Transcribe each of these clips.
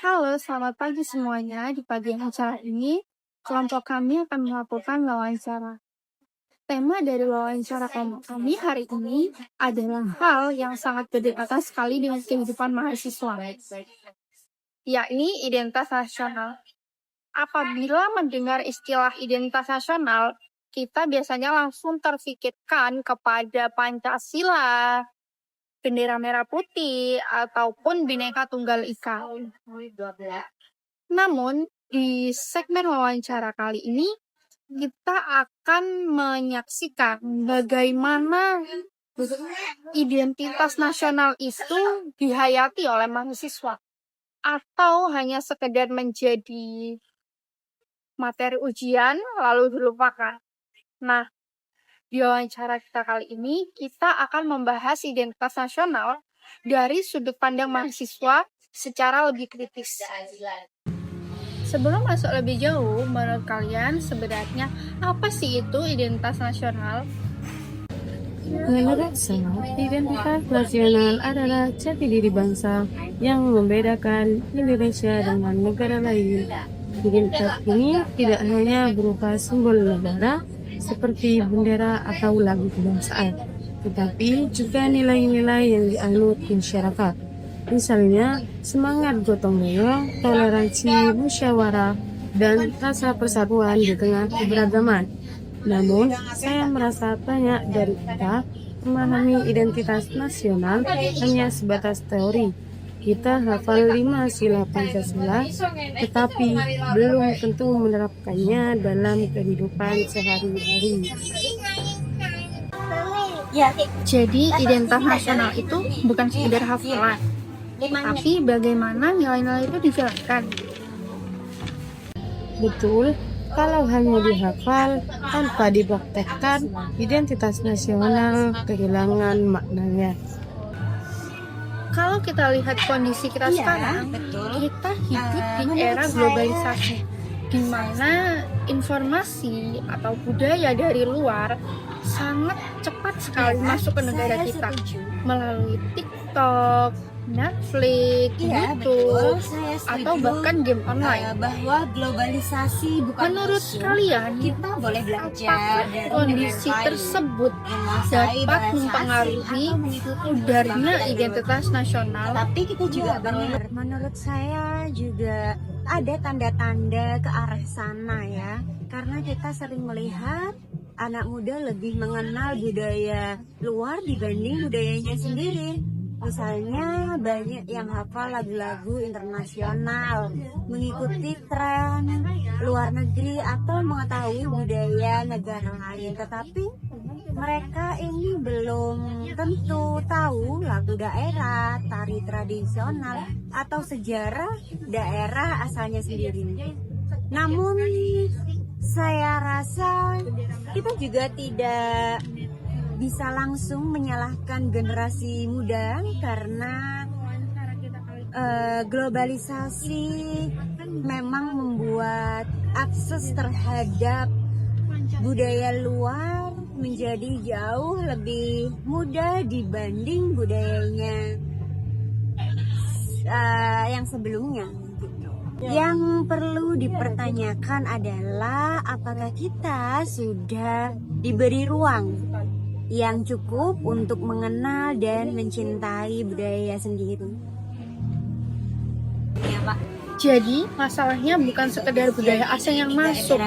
Halo, selamat pagi semuanya. Di pagi acara ini, kelompok kami akan melakukan wawancara. Tema dari wawancara kelompok kami hari ini adalah hal yang sangat berdekatan sekali dengan kehidupan mahasiswa, yakni identitas nasional. Apabila mendengar istilah identitas nasional, kita biasanya langsung terfikirkan kepada Pancasila, bendera merah putih, ataupun Bhinneka Tunggal Ika. Namun, di segmen wawancara kali ini, kita akan menyaksikan bagaimana identitas nasional itu dihayati oleh mahasiswa, atau hanya sekedar menjadi materi ujian lalu dilupakan. Nah, di wawancara kita kali ini, kita akan membahas identitas nasional dari sudut pandang mahasiswa secara lebih kritis. Sebelum masuk lebih jauh, menurut kalian sebenarnya apa sih itu identitas nasional? Menurut saya, identitas nasional adalah jati diri bangsa yang membedakan Indonesia dengan negara lain. Identitas ini tidak hanya berupa simbol negara seperti bendera atau lagu kebangsaan, tetapi juga nilai-nilai yang dianut masyarakat. Misalnya, semangat gotong royong, toleransi, musyawarah, dan rasa persatuan di tengah keberagaman. Namun, saya merasa banyak dari kita memahami identitas nasional hanya sebatas teori. Kita hafal 5 sila Pancasila, tetapi belum tentu menerapkannya dalam kehidupan sehari-hari. Jadi, identitas nasional itu bukan sekedar hafalan, tapi bagaimana nilai-nilai itu dijalankan. Betul, kalau hanya dihafal tanpa dipraktekkan, identitas nasional kehilangan maknanya. Kalau kita lihat kondisi kita sekarang, kita hidup di era globalisasi, di mana informasi atau budaya dari luar sangat cepat sekali masuk ke negara kita melalui TikTok, Netflix, YouTube, atau bahkan game online. Bahwa globalisasi bukan Menurut musuh. kalian, Kita boleh belajar dari kondisi negara lain, tersebut menguasai dapat bahasa mempengaruhi asing atau mengikuti pudarnya budaya identitas nasional? Tapi kita juga benar. Menurut saya juga ada tanda-tanda ke arah sana ya. Karena kita sering melihat anak muda lebih mengenal budaya luar dibanding budayanya sendiri. Misalnya banyak yang hafal lagu-lagu internasional, mengikuti tren luar negeri atau mengetahui budaya negara lain. Tetapi mereka ini belum tentu tahu lagu daerah, tari tradisional, atau sejarah daerah asalnya sendiri. Namun saya rasa kita juga tidak bisa langsung menyalahkan generasi muda karena globalisasi memang membuat akses terhadap budaya luar menjadi jauh lebih mudah dibanding budayanya yang sebelumnya. Yang perlu dipertanyakan adalah apakah kita sudah diberi ruang yang cukup untuk mengenal dan mencintai budaya sendiri. Ya, Pak. Jadi, masalahnya bukan sekedar budaya asing yang masuk,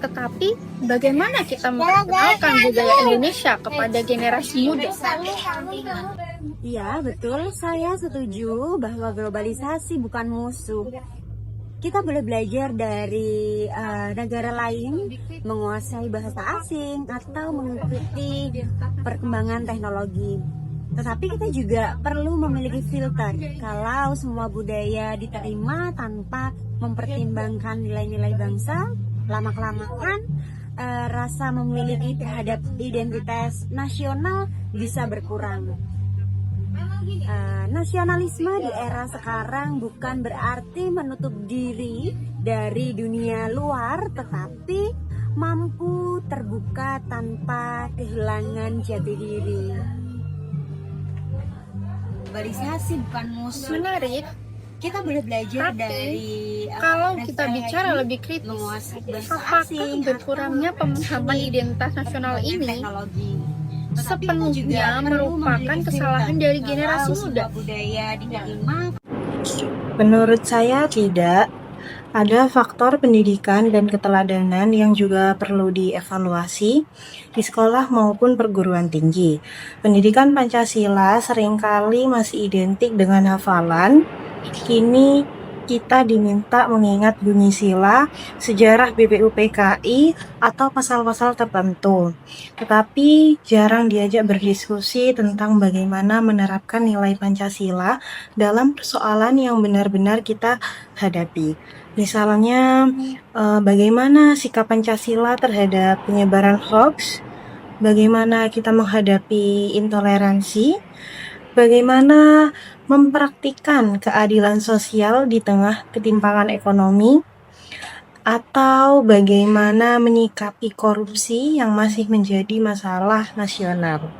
tetapi bagaimana kita memperkenalkan budaya Indonesia kepada generasi muda. Iya, betul. Saya setuju bahwa globalisasi bukan musuh. Kita boleh belajar dari negara lain, menguasai bahasa asing, atau mengikuti perkembangan teknologi. Tetapi kita juga perlu memiliki filter. Kalau semua budaya diterima tanpa mempertimbangkan nilai-nilai bangsa, lama-kelamaan rasa memiliki terhadap identitas nasional bisa berkurang. Nasionalisme di era sekarang bukan berarti menutup diri dari dunia luar, tetapi mampu terbuka tanpa kehilangan jati diri. Globalisasi bukan musuh. Menarik, kita boleh belajar Tapi, dari kalau dan kita saya bicara ini lebih kritis, menguasai bahasa apakah asing berkurangnya atau pemahaman ini identitas nasional perkembangan ini teknologi. Tetapi kita juga sepenuhnya perlu merupakan memiliki kesalahan filter dari generasi kalau muda? sebuah budaya diterima. Menurut saya tidak. Ada faktor pendidikan dan keteladanan yang juga perlu dievaluasi di sekolah maupun perguruan tinggi. Pendidikan Pancasila seringkali masih identik dengan hafalan. Kini kita diminta mengingat bunyi sila, sejarah BPUPKI, atau pasal-pasal tertentu. Tetapi jarang diajak berdiskusi tentang bagaimana menerapkan nilai Pancasila dalam persoalan yang benar-benar kita hadapi. Misalnya, bagaimana sikap Pancasila terhadap penyebaran hoax, bagaimana kita menghadapi intoleransi, bagaimana mempraktikkan keadilan sosial di tengah ketimpangan ekonomi, atau bagaimana menyikapi korupsi yang masih menjadi masalah nasional.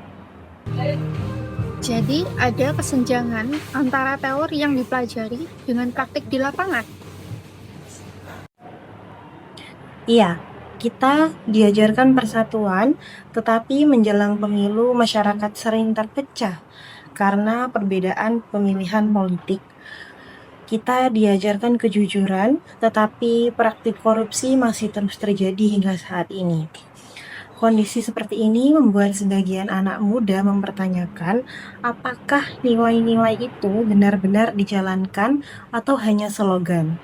Jadi, ada kesenjangan antara teori yang dipelajari dengan praktik di lapangan. Iya, kita diajarkan persatuan, tetapi menjelang pemilu masyarakat sering terpecah karena perbedaan pemilihan politik. Kita diajarkan kejujuran, tetapi praktik korupsi masih terus terjadi hingga saat ini. Kondisi seperti ini membuat sebagian anak muda mempertanyakan apakah nilai-nilai itu benar-benar dijalankan atau hanya slogan.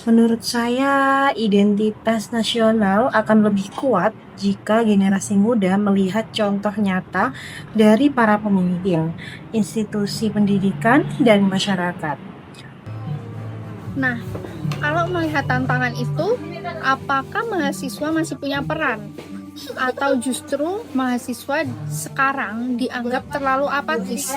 Menurut saya, identitas nasional akan lebih kuat jika generasi muda melihat contoh nyata dari para pemimpin, institusi pendidikan, dan masyarakat. Nah, kalau melihat tantangan itu, apakah mahasiswa masih punya peran? Atau justru mahasiswa sekarang dianggap terlalu apatis?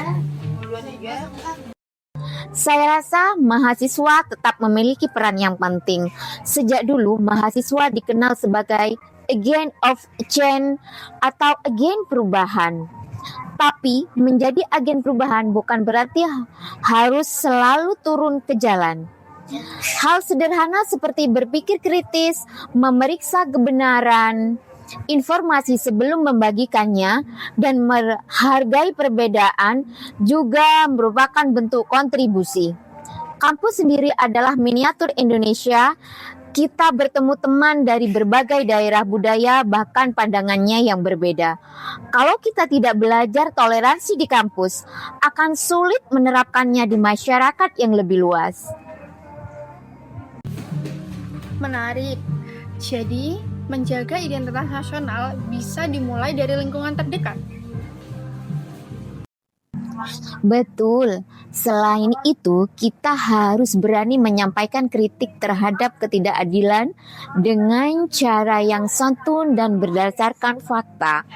Saya rasa mahasiswa tetap memiliki peran yang penting. Sejak dulu, mahasiswa dikenal sebagai agent of change atau agen perubahan. Tapi, menjadi agen perubahan bukan berarti harus selalu turun ke jalan. Hal sederhana seperti berpikir kritis, memeriksa kebenaran informasi sebelum membagikannya, dan menghargai perbedaan juga merupakan bentuk kontribusi. Kampus sendiri adalah miniatur Indonesia. Kita bertemu teman dari berbagai daerah budaya, bahkan pandangannya yang berbeda. Kalau kita tidak belajar toleransi di kampus, akan sulit menerapkannya di masyarakat yang lebih luas. Menarik. Jadi, menjaga identitas nasional bisa dimulai dari lingkungan terdekat. Betul. Selain itu, kita harus berani menyampaikan kritik terhadap ketidakadilan dengan cara yang santun dan berdasarkan fakta.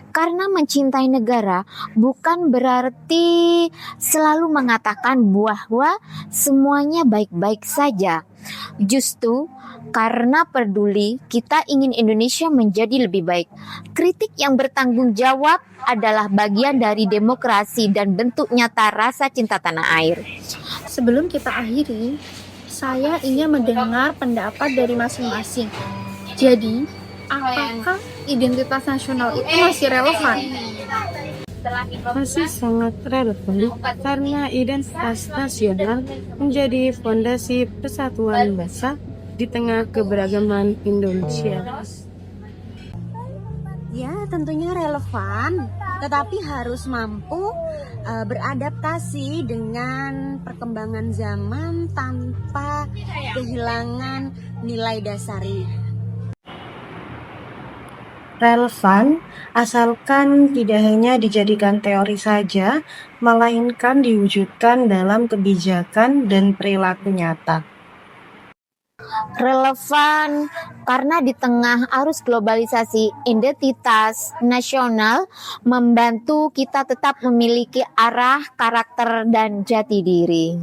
Karena mencintai negara bukan berarti selalu mengatakan bahwa semuanya baik-baik saja. Justru karena peduli, kita ingin Indonesia menjadi lebih baik. Kritik yang bertanggung jawab adalah bagian dari demokrasi dan bentuk nyata rasa cinta tanah air. Sebelum kita akhiri, saya ingin mendengar pendapat dari masing-masing. Jadi, apakah identitas nasional itu masih relevan? Masih sangat relevan karena identitas nasional menjadi fondasi persatuan bangsa di tengah keberagaman Indonesia. Ya, tentunya relevan, tetapi harus mampu beradaptasi dengan perkembangan zaman tanpa kehilangan nilai dasari. Relevan, asalkan tidak hanya dijadikan teori saja, melainkan diwujudkan dalam kebijakan dan perilaku nyata. Relevan karena di tengah arus globalisasi, identitas nasional membantu kita tetap memiliki arah, karakter, dan jati diri.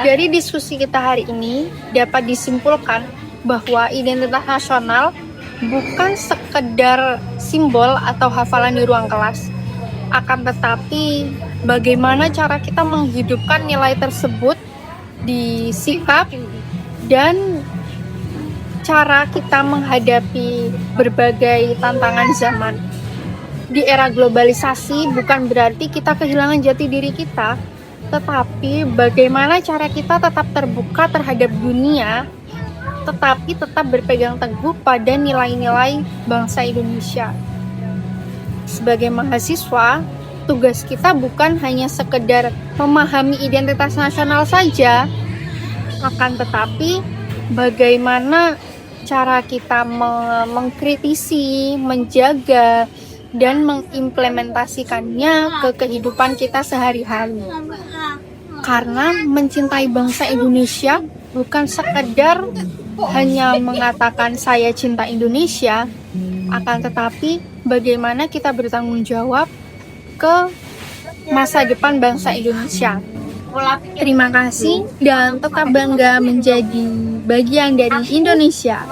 Dari diskusi kita hari ini, dapat disimpulkan bahwa identitas nasional bukan sekedar simbol atau hafalan di ruang kelas, Akan tetapi, bagaimana cara kita menghidupkan nilai tersebut di sikap dan cara kita menghadapi berbagai tantangan zaman. Di era globalisasi bukan berarti kita kehilangan jati diri kita, tetapi bagaimana cara kita tetap terbuka terhadap dunia, tetapi tetap berpegang teguh pada nilai-nilai bangsa Indonesia. Sebagai mahasiswa, tugas kita bukan hanya sekedar memahami identitas nasional saja, akan tetapi bagaimana cara kita mengkritisi, menjaga, dan mengimplementasikannya ke kehidupan kita sehari-hari. Karena mencintai bangsa Indonesia bukan sekedar hanya mengatakan saya cinta Indonesia, akan tetapi bagaimana kita bertanggung jawab ke masa depan bangsa Indonesia. Terima kasih dan tetap bangga menjadi bagian dari Indonesia.